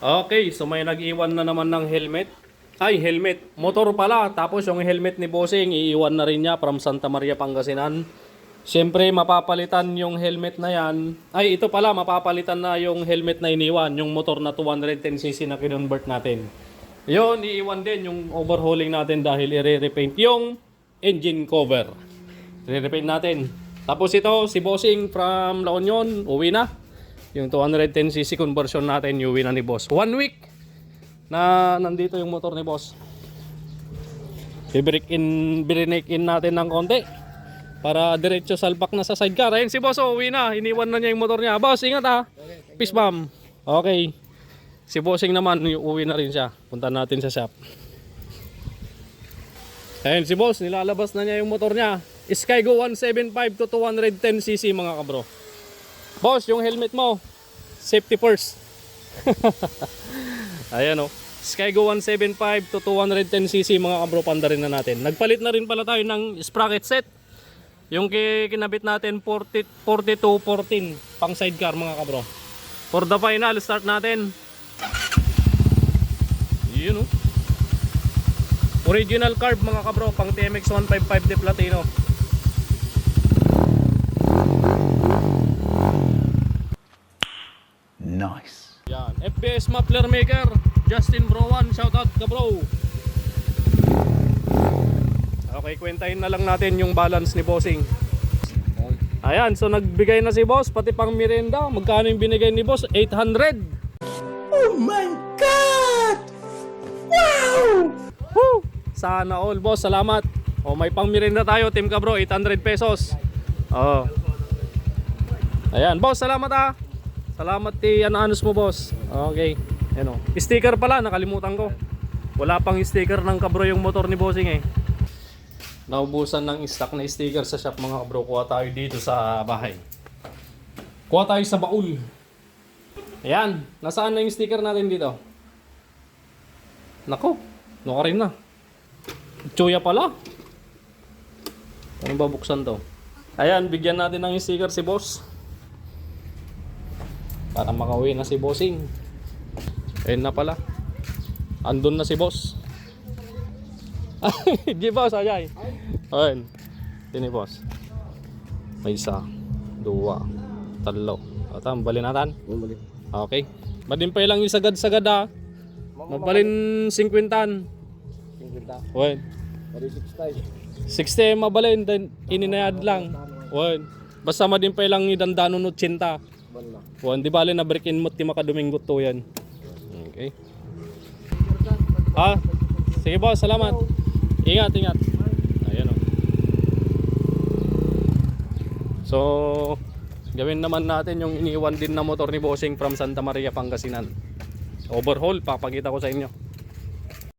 Okay, so may nag-iwan na naman ng helmet. Ay, helmet. Motor pala. Tapos yung helmet ni Bossing, iiwan na rin niya from Santa Maria, Pangasinan. Siyempre, mapapalitan yung helmet na yan. Ay, ito pala, mapapalitan na yung helmet na iniwan. Yung motor na 210cc na kinonvert natin. Yun, iiwan din yung overhauling natin dahil i-repaint yung engine cover. I-repaint natin. Tapos ito, si Bossing from La Union, uwi na. Yung 210cc conversion natin, uwi na ni Boss. 1 week na nandito yung motor ni Boss. I-break in natin ng konti para diretso salpak na sa sidecar. Ayun si Boss, uwi na. Iniwan na niya yung motor niya. Boss, ingat ha. Peace bomb. Okay. Si Bossing naman, uwi na rin siya. Punta natin sa shop. Ayun si Boss, nilalabas na niya yung motor niya. Skygo 175 to 210cc mga kabro. Boss, yung helmet mo, safety first. Ayan o. Skygo 175 to 210cc mga kabro, panda rin na natin. Nagpalit na rin pala tayo ng sprocket set. Yung kinabit natin 4214 pang sidecar mga kabro. For the final, start natin. Yun o. Original carb mga kabro, pang TMX 155 de Platino. Nice. Yan, FBS Muffler Maker, Justin Browan, shout out ka bro. Okay, kwentahin na lang natin yung balance ni Bossing. Ayan, so nagbigay na si Boss, pati pang merienda. Magkano yung binigay ni Boss? 800. Oh my God! Wow! Woo! Sana all, Boss, salamat. O, may pang merienda tayo, Team Kabro, 800 pesos. Oh. Ayan, Boss, salamat ha. Salamat anos mo, Boss. Okay. Ano. Sticker pala, nakalimutan ko. Wala pang sticker ng Kabro yung motor ni Bossing eh. Naubusan ng stock na sticker sa shop mga Kabro. Kuha tayo dito sa bahay. Kuha tayo sa baul. Ayan. Nasaan na yung sticker natin dito? Nako. Naka rin na. Tsuya pala. Ano ba buksan to? Ayan. Bigyan natin ng sticker si Boss. Para makauwi na si Bossing. Ayun na pala. Andun na si Boss. Di Boss, ajay. Ayun. Dini Boss. May isa. Dua. Talo. Tambalin natin. Okay. Madimpay lang yung sagad-sagad ha. Mabalin 50. 50. Ayun. 60 mabalin. Ininayad lang. Ayun. Basta madimpay lang yung dandanon 80. Di bali na break in mo ti makadumingot to yan. Okay. Sige Boss, salamat. Ingat. Ayan o. So, gawin naman natin yung iniwan din na motor ni Bossing from Santa Maria, Pangasinan. Overhaul, papakita ko sa inyo.